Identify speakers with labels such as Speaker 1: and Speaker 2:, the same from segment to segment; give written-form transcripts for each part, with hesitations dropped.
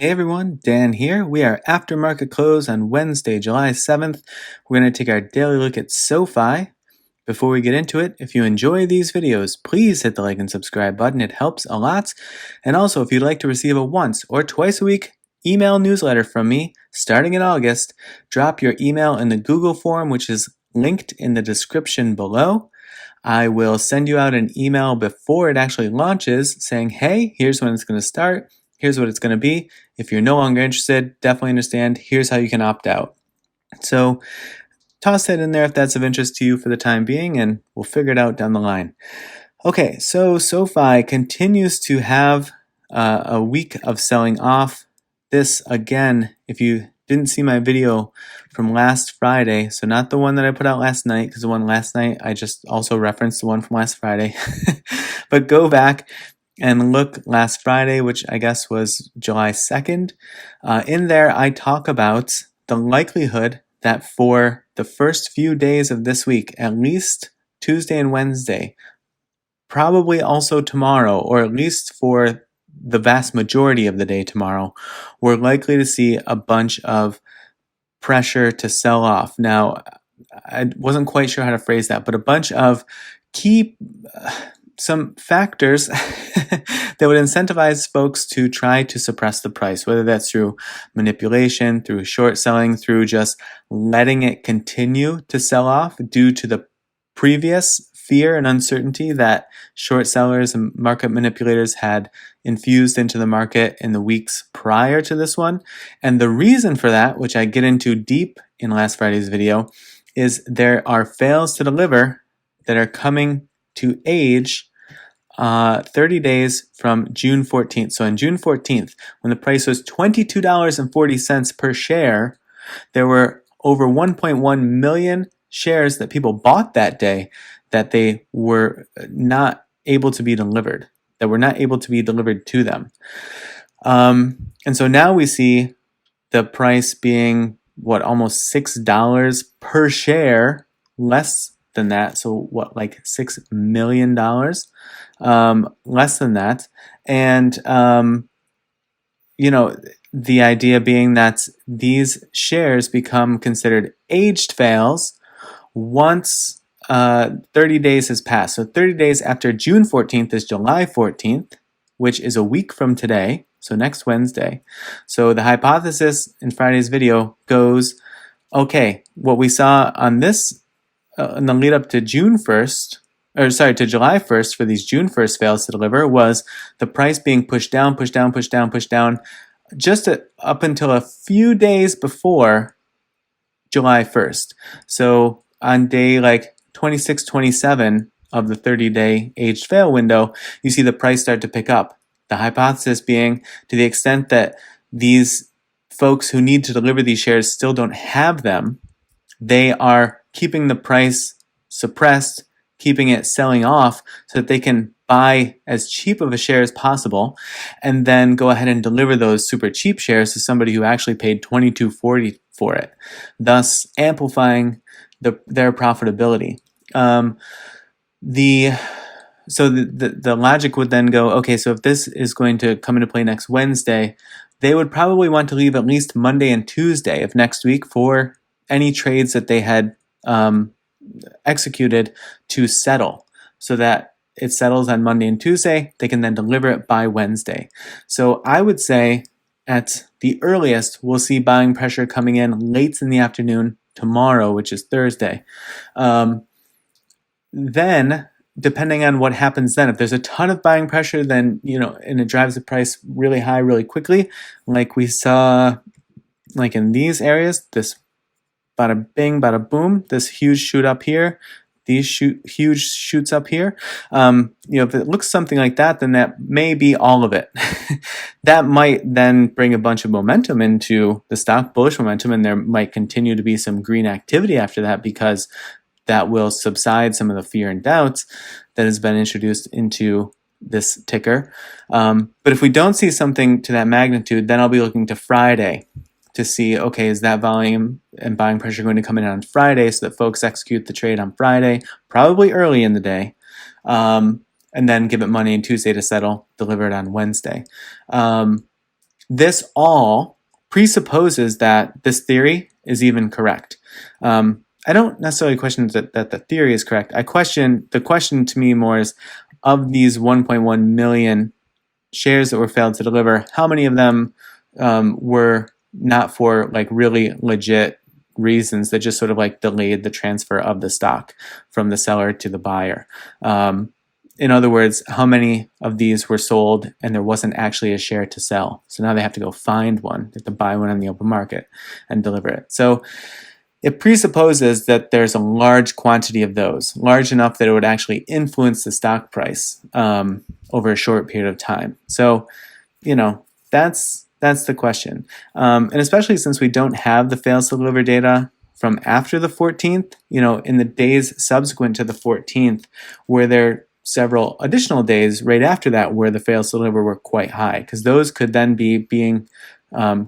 Speaker 1: Hey everyone, Dan here. We are after market close on Wednesday, July 7th. We're going to take our daily look at SoFi. Before we get into it, if you enjoy these videos, please hit the like and subscribe button. It helps a lot. And also, if you'd like to receive a once or twice a week email newsletter from me starting in August, drop your email in the Google form, which is linked in the description below. I will send you out an email before it actually launches saying, hey, here's when it's going to start. Here's what it's going to be. If you're no longer interested, definitely understand. Here's how you can opt out. So toss that in there if that's of interest to you for the time being, and we'll figure it out down the line. Okay, so SoFi continues to have a week of selling off. This, again, if you didn't see my video from last Friday, so not the one that I put out last night, because the one last night I just also referenced the one from last Friday, but go back and look last Friday, which I guess was July 2nd. In there, I talk about the likelihood that for the first few days of this week, at least Tuesday and Wednesday, probably also tomorrow, or at least for the vast majority of the day tomorrow, we're likely to see a bunch of pressure to sell off. Now, I wasn't quite sure how to phrase that, but a bunch of key some factors that would incentivize folks to try to suppress the price, whether that's through manipulation, through short selling, through just letting it continue to sell off due to the previous fear and uncertainty that short sellers and market manipulators had infused into the market in the weeks prior to this one. And the reason for that, which I get into deep in last Friday's video, is there are fails to deliver that are coming to age 30 days from June 14th. So on June 14th, when the price was $22.40 per share, there were over 1.1 million shares that people bought that day that they were not able to be delivered, that were not able to be delivered to them. And so now we see the price being, almost $6 per share, less than that. So like $6 million, less than that. And, the idea being that these shares become considered aged fails once 30 days has passed. So 30 days after June 14th is July 14th, which is a week from today, so next Wednesday. So the hypothesis in Friday's video goes, okay, what we saw on this in the lead up to July 1st for these June 1st fails to deliver was the price being pushed down, just up until a few days before July 1st. So on day like 26, 27 of the 30-day aged fail window, you see the price start to pick up. The hypothesis being, to the extent that these folks who need to deliver these shares still don't have them, they are keeping the price suppressed, keeping it selling off so that they can buy as cheap of a share as possible and then go ahead and deliver those super cheap shares to somebody who actually paid $22.40 for it, thus amplifying their profitability. The logic would then go, okay, so if this is going to come into play next Wednesday, they would probably want to leave at least Monday and Tuesday of next week for any trades that they had executed to settle, so that it settles on Monday and Tuesday. They can then deliver it by Wednesday. So I would say at the earliest, we'll see buying pressure coming in late in the afternoon tomorrow, which is Thursday. Then, depending on what happens then, if there's a ton of buying pressure, then, and it drives the price really high really quickly, like we saw like in these areas, this bada bing, bada boom, this huge shoot up here, these huge shoots up here. If it looks something like that, then that may be all of it. That might then bring a bunch of momentum into the stock, bullish momentum, and there might continue to be some green activity after that, because that will subside some of the fear and doubts that has been introduced into this ticker. But if we don't see something to that magnitude, then I'll be looking to Friday to see, okay, is that volume and buying pressure going to come in on Friday so that folks execute the trade on Friday, probably early in the day, and then give it money on Tuesday to settle, deliver it on Wednesday. This all presupposes that this theory is even correct. I don't necessarily question that the theory is correct. The question to me more is, of these 1.1 million shares that were failed to deliver, how many of them were not for like really legit reasons that just sort of like delayed the transfer of the stock from the seller to the buyer? In other words, how many of these were sold and there wasn't actually a share to sell? So now they have to go find one. They have to buy one on the open market and deliver it. So it presupposes that there's a large quantity of those, large enough that it would actually influence the stock price over a short period of time. So, that's the question. And especially since we don't have the fails to deliver data from after the 14th, in the days subsequent to the 14th, were there several additional days right after that where the fails to deliver were quite high, because those could then be being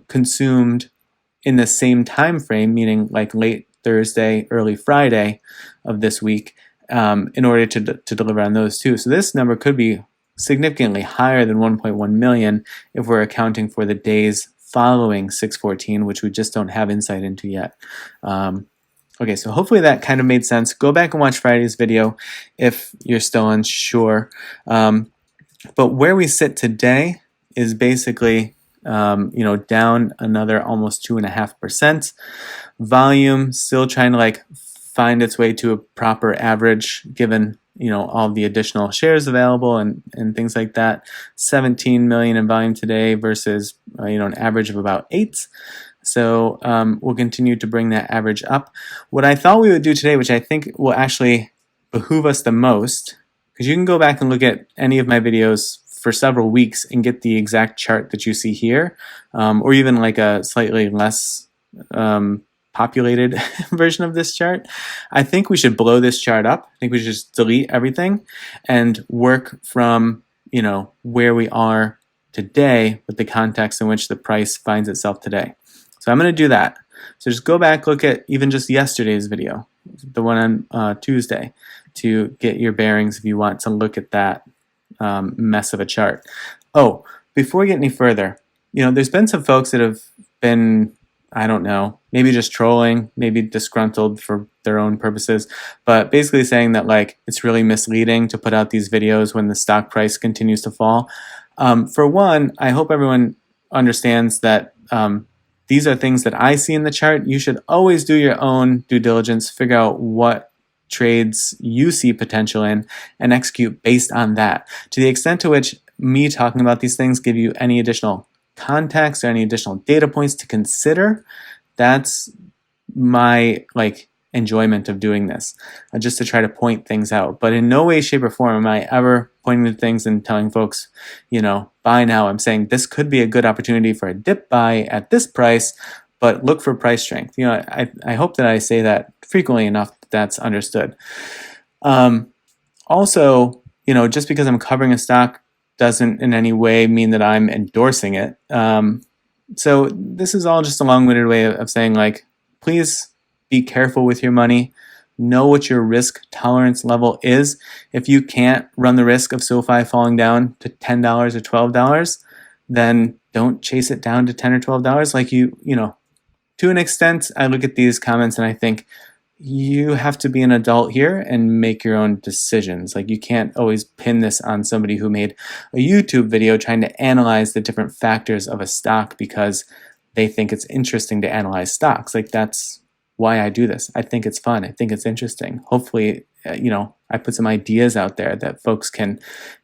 Speaker 1: consumed in the same time frame, meaning like late Thursday, early Friday of this week, in order to deliver on those too. So this number could be significantly higher than 1.1 million if we're accounting for the days following 6/14, which we just don't have insight into yet. Okay, so hopefully that kind of made sense. Go back and watch Friday's video if you're still unsure. But where we sit today is basically down another almost 2.5%. Volume still trying to like find its way to a proper average given all the additional shares available and things like that. 17 million in volume today versus an average of about 8. So we'll continue to bring that average up. What I thought we would do today, which I think will actually behoove us the most, because you can go back and look at any of my videos for several weeks and get the exact chart that you see here, or even like a slightly less populated version of this chart. I think we should blow this chart up. I think we should just delete everything and work from where we are today with the context in which the price finds itself today. So I'm going to do that. So just go back, look at even just yesterday's video, the one on Tuesday, to get your bearings if you want to look at that mess of a chart. Oh, before we get any further, there's been some folks that have been, I don't know, maybe just trolling, maybe disgruntled for their own purposes, but basically saying that like it's really misleading to put out these videos when the stock price continues to fall. For one, I hope everyone understands that these are things that I see in the chart. You should always do your own due diligence, figure out what trades you see potential in, and execute based on that. To the extent to which me talking about these things give you any additional context or any additional data points to consider, that's my enjoyment of doing this, just to try to point things out. But in no way, shape, or form am I ever pointing to things and telling folks, buy now. I'm saying this could be a good opportunity for a dip buy at this price, but look for price strength. I hope that I say that frequently enough that that's understood. Also, just because I'm covering a stock doesn't in any way mean that I'm endorsing it. So this is all just a long-winded way of saying please be careful with your money. Know what your risk tolerance level is. If you can't run the risk of SoFi falling down to $10 or $12, then don't chase it down to $10 or $12. To an extent, I look at these comments and I think you have to be an adult here and make your own decisions. You can't always pin this on somebody who made a YouTube video trying to analyze the different factors of a stock because they think it's interesting to analyze stocks. That's why I do this. I think it's fun. I think it's interesting. Hopefully, I put some ideas out there that folks can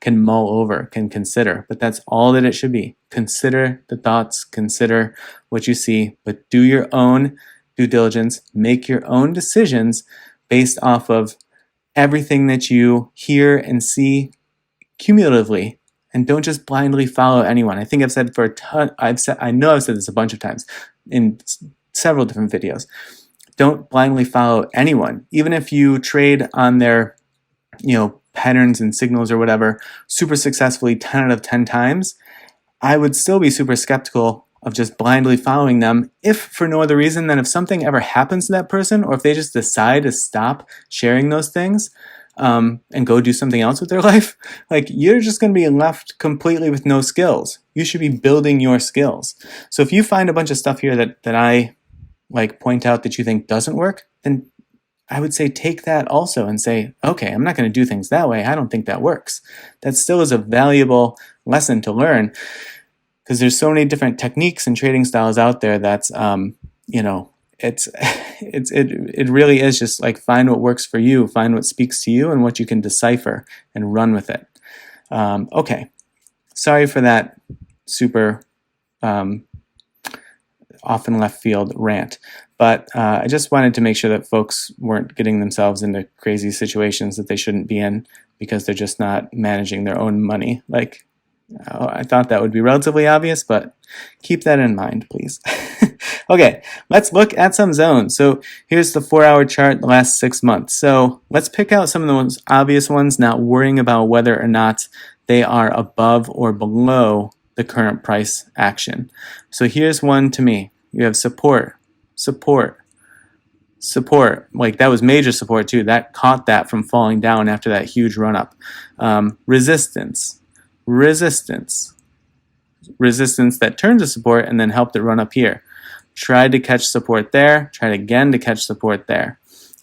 Speaker 1: mull over, can consider. But that's all that it should be. Consider the thoughts, consider what you see, but do your own due diligence, make your own decisions based off of everything that you hear and see cumulatively, and don't just blindly follow anyone. I think I've said I know I've said this a bunch of times in several different videos. Don't blindly follow anyone. Even if you trade on their, patterns and signals or whatever super successfully 10 out of 10 times, I would still be super skeptical of just blindly following them, if for no other reason than if something ever happens to that person, or if they just decide to stop sharing those things, and go do something else with their life, like you're just going to be left completely with no skills. You should be building your skills. So if you find a bunch of stuff here that I like point out that you think doesn't work, then I would say take that also and say, okay, I'm not going to do things that way. I don't think that works. That still is a valuable lesson to learn, because there's so many different techniques and trading styles out there that's, it really is just like find what works for you, find what speaks to you and what you can decipher and run with it. Okay, sorry for that super often left field rant, but I just wanted to make sure that folks weren't getting themselves into crazy situations that they shouldn't be in because they're just not managing their own money. Like, I thought that would be relatively obvious, but keep that in mind, please. Okay, let's look at some zones. So here's the 4-hour chart, the last 6 months. So let's pick out some of the most obvious ones, not worrying about whether or not they are above or below the current price action. So here's one to me. You have support, support, support. Like that was major support too. That caught that from falling down after that huge run up. Resistance, resistance, resistance that turned to support and then helped it run up here. Tried to catch support there, tried again to catch support there.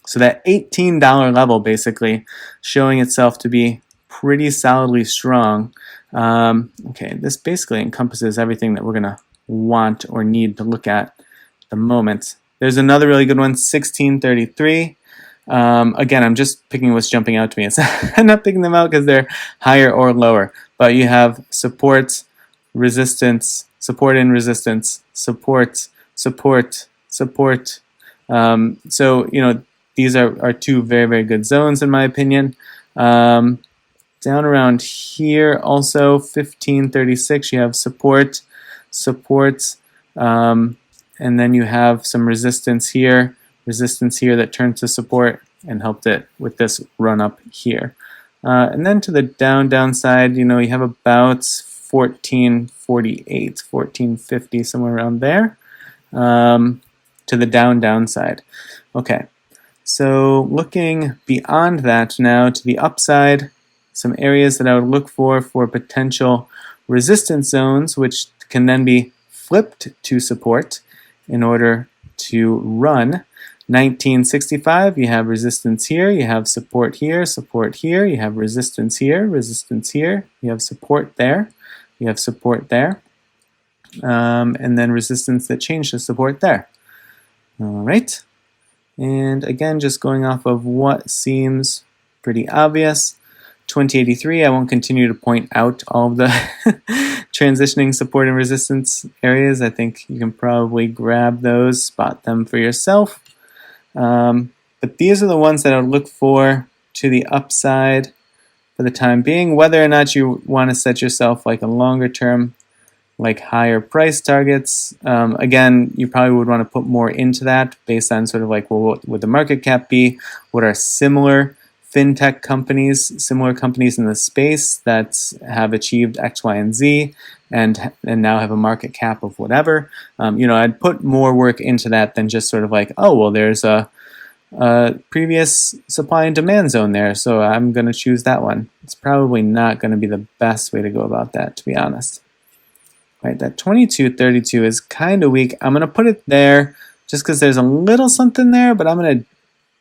Speaker 1: So that $18 level basically showing itself to be pretty solidly strong. Okay, this basically encompasses everything that we're going to want or need to look at the moment. There's another really good one, 1633. Again, I'm just picking what's jumping out to me. I'm not picking them out because they're higher or lower, but you have support, resistance, support and resistance, support, support, support. So, these are two very, very good zones in my opinion. Down around here also, 1536, you have support, support, and then you have some resistance here that turned to support and helped it with this run up here. And then to the downside, you have about 1448, 1450, somewhere around there, to the downside. Okay, so looking beyond that now to the upside, some areas that I would look for potential resistance zones, which can then be flipped to support in order to run. 1965, you have resistance here, you have support here, you have resistance here, you have support there, you have support there, and then resistance that changed to support there. All right, and again, just going off of what seems pretty obvious, 2083, I won't continue to point out all of the transitioning support and resistance areas. I think you can probably grab those, spot them for yourself. But these are the ones that I would look for to the upside for the time being. Whether or not you want to set yourself like a longer term, like higher price targets, again, you probably would want to put more into that based on sort of like, well, what would the market cap be? What are similar fintech companies, similar companies in the space that have achieved X, Y, and Z, and now have a market cap of whatever. I'd put more work into that than just sort of like, oh, well, there's a previous supply and demand zone there, so I'm going to choose that one. It's probably not going to be the best way to go about that, to be honest. Right, that 2232 is kind of weak. I'm going to put it there just because there's a little something there, but I'm going to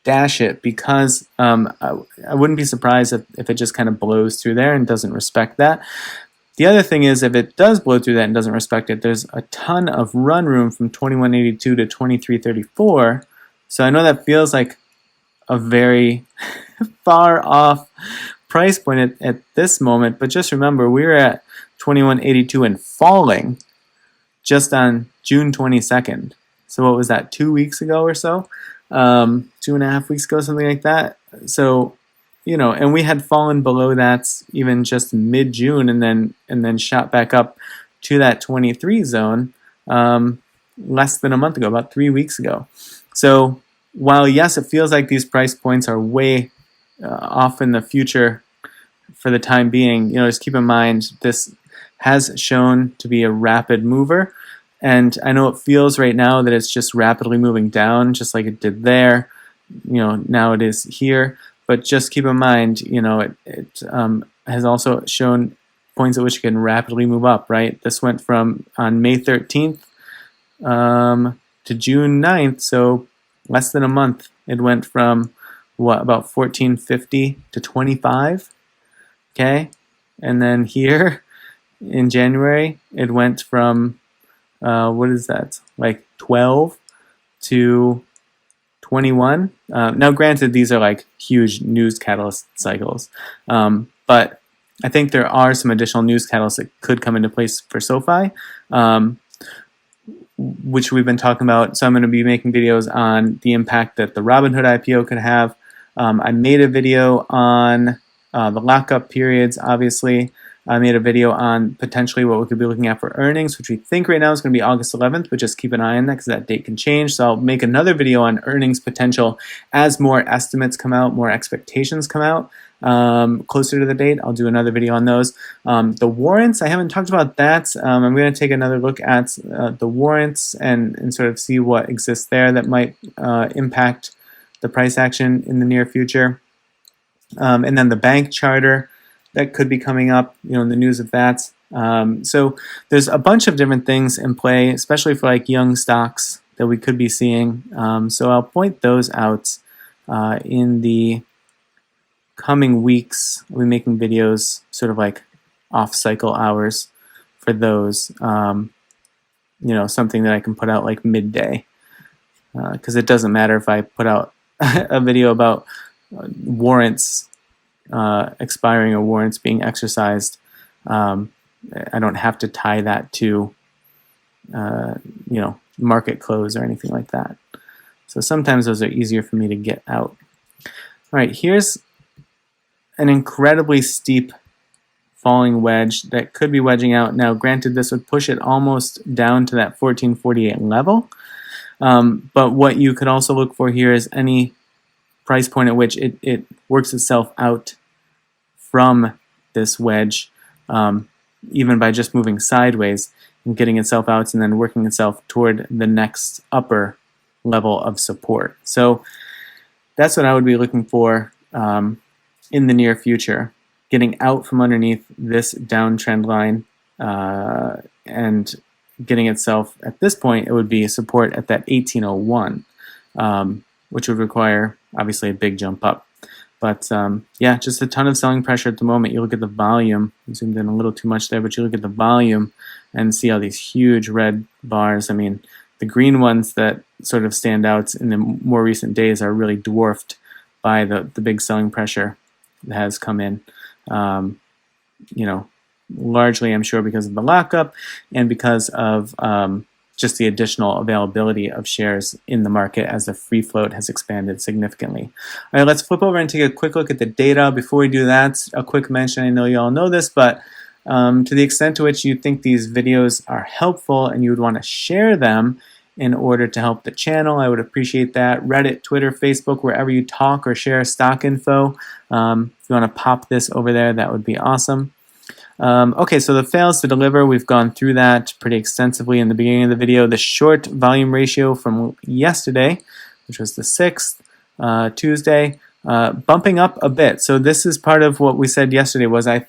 Speaker 1: dash it because I wouldn't be surprised if it just kind of blows through there and doesn't respect that. The other thing is, if it does blow through that and doesn't respect it, there's a ton of run room from 2182 to 2334. So I know that feels like a very far off price point at this moment, but just remember, we were at 2182 and falling just on June 22nd. So what was that, 2 weeks ago or so? 2.5 weeks ago, something like that. So, and we had fallen below that even just mid-June and then shot back up to that 23 zone less than a month ago, about 3 weeks ago. So while, yes, it feels like these price points are way off in the future for the time being, just keep in mind this has shown to be a rapid mover. And I know it feels right now that it's just rapidly moving down, just like it did there. Now it is here. but just keep in mind, it has also shown points at which it can rapidly move up, right? This went from on May 13th to June 9th, so less than a month. It went from about 1450 to 25, okay? And then here in January, it went from what is that? Like 12 to 21. Now, granted, these are like huge news catalyst cycles, but I think there are some additional news catalysts that could come into place for SoFi, which we've been talking about. So I'm going to be making videos on the impact that the Robinhood IPO could have. I made a video on the lockup periods, obviously. I made a video on potentially what we could be looking at for earnings, which we think right now is going to be August 11th, but just keep an eye on that because that date can change. So I'll make another video on earnings potential as more estimates come out, more expectations come out. Closer to the date, I'll do another video on those. The warrants, I haven't talked about that. I'm going to take another look at the warrants and sort of see what exists there that might impact the price action in the near future. And then the bank charter that could be coming up, in the news of that. So there's a bunch of different things in play, especially for like young stocks that we could be seeing. So I'll point those out in the coming weeks. I'll be making videos sort of like off-cycle hours for those. Something that I can put out like midday, because it doesn't matter if I put out a video about warrants expiring or warrants being exercised. I don't have to tie that to market close or anything like that. So sometimes those are easier for me to get out. All right, here's an incredibly steep falling wedge that could be wedging out. Now, granted, this would push it almost down to that 1448 level. But what you could also look for here is any price point at which it works itself out from this wedge, even by just moving sideways and getting itself out and then working itself toward the next upper level of support. So that's what I would be looking for in the near future, getting out from underneath this downtrend line and getting itself, at this point, it would be support at that 1801, which would require, obviously, a big jump up. But yeah, just a ton of selling pressure at the moment. You look at the volume, I zoomed in a little too much there, but you look at the volume and see all these huge red bars. I mean, the green ones that sort of stand out in the more recent days are really dwarfed by the big selling pressure that has come in. Largely, I'm sure, because of the lockup and because of just the additional availability of shares in the market as the free float has expanded significantly. All right, let's flip over and take a quick look at the data. Before we do that, a quick mention, I know you all know this, but to the extent to which you think these videos are helpful and you would want to share them in order to help the channel, I would appreciate that. Reddit, Twitter, Facebook, wherever you talk or share stock info. If you want to pop this over there, that would be awesome. Okay, so the fails to deliver, we've gone through that pretty extensively in the beginning of the video. The short volume ratio from yesterday, which was the 6th, Tuesday, bumping up a bit. So this is part of what we said yesterday was I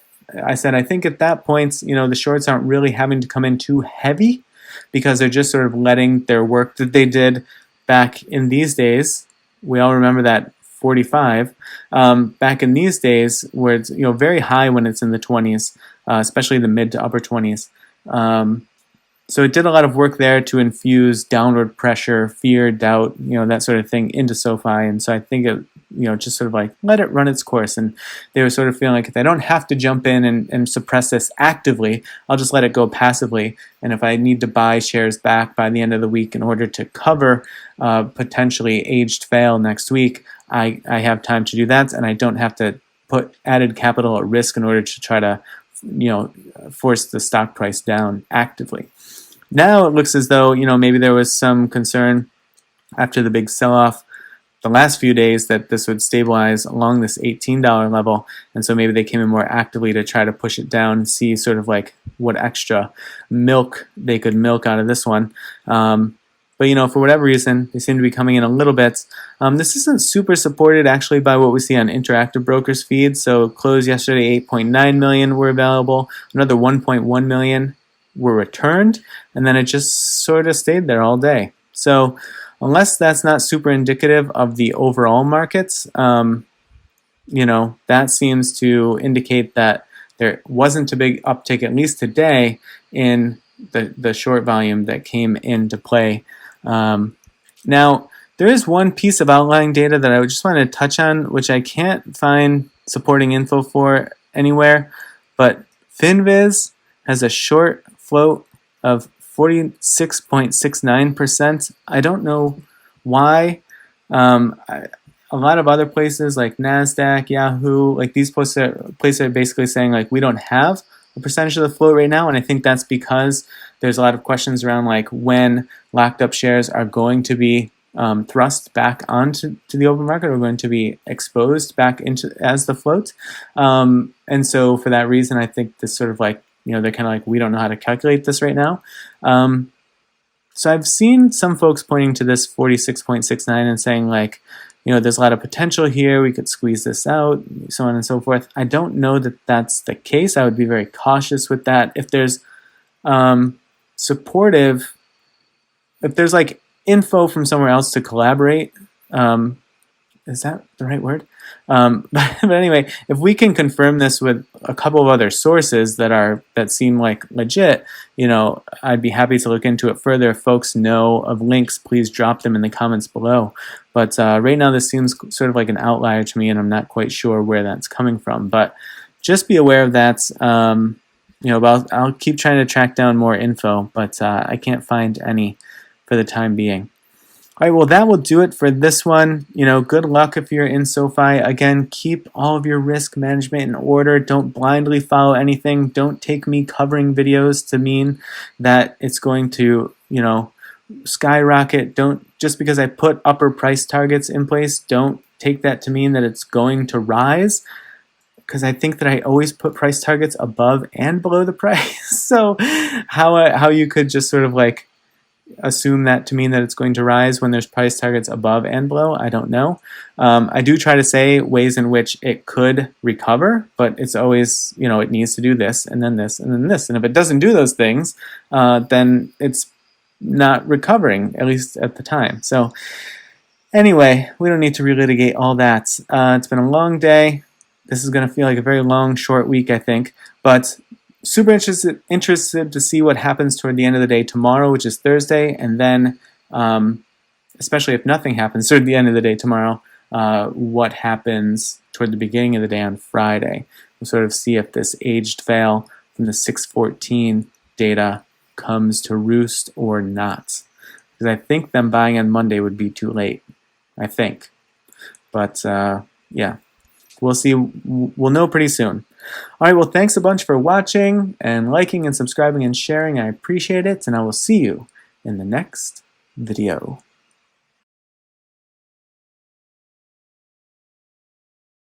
Speaker 1: said I think at that point, the shorts aren't really having to come in too heavy because they're just sort of letting their work that they did back in these days. We all remember that 45 back in these days where it's very high when it's in the 20s, especially the mid to upper 20s. So it did a lot of work there to infuse downward pressure, fear, doubt, that sort of thing into SoFi. And so I think it, just sort of like let it run its course. And they were sort of feeling like if I don't have to jump in and suppress this actively, I'll just let it go passively. And if I need to buy shares back by the end of the week in order to cover potentially aged fail next week, I have time to do that. And I don't have to put added capital at risk in order to try to force the stock price down actively. Now it looks as though, maybe there was some concern after the big sell-off the last few days that this would stabilize along this $18 level. And so maybe they came in more actively to try to push it down and see sort of like what extra milk they could milk out of this one. But for whatever reason, they seem to be coming in a little bit. This isn't super supported actually by what we see on Interactive Brokers feed. So closed yesterday, 8.9 million were available. Another 1.1 million were returned, and then it just sort of stayed there all day. So unless that's not super indicative of the overall markets, that seems to indicate that there wasn't a big uptick, at least today, in the short volume that came into play. Now, there is one piece of outlying data that I just want to touch on, which I can't find supporting info for anywhere, but FinViz has a short float of 46.69%. I don't know why. A lot of other places like NASDAQ, Yahoo, like these places are basically saying like we don't have a percentage of the float right now, and I think that's because there's a lot of questions around like when locked up shares are going to be thrust back onto the open market or going to be exposed back into as the float. And so for that reason, I think this sort of like, they're kind of like, we don't know how to calculate this right now. So I've seen some folks pointing to this 46.69 and saying like, there's a lot of potential here, we could squeeze this out, so on and so forth. I don't know that that's the case. I would be very cautious with that. If there's if there's like info from somewhere else to collaborate, is that the right word? But anyway, if we can confirm this with a couple of other sources that seem like legit, I'd be happy to look into it further. If folks know of links, please drop them in the comments below. But right now, this seems sort of like an outlier to me, and I'm not quite sure where that's coming from. But just be aware of that. I'll keep trying to track down more info, but I can't find any for the time being. All right, well, that will do it for this one. Good luck if you're in SoFi. Again, keep all of your risk management in order. Don't blindly follow anything. Don't take me covering videos to mean that it's going to, skyrocket. Don't, just because I put upper price targets in place, don't take that to mean that it's going to rise, because I think that I always put price targets above and below the price. So how you could just sort of like assume that to mean that it's going to rise when there's price targets above and below, I don't know. I do try to say ways in which it could recover, but it's always, it needs to do this and then this and then this. And if it doesn't do those things, then it's not recovering, at least at the time. So anyway, we don't need to relitigate all that. It's been a long day. This is going to feel like a very long, short week, I think. But super interested to see what happens toward the end of the day tomorrow, which is Thursday, and then, especially if nothing happens toward the end of the day tomorrow, what happens toward the beginning of the day on Friday. We'll sort of see if this aged veil from the 614 data comes to roost or not. Because I think them buying on Monday would be too late. I think. But, yeah. We'll see. We'll know pretty soon. All right, well, thanks a bunch for watching and liking and subscribing and sharing. I appreciate it, and I will see you in the next video.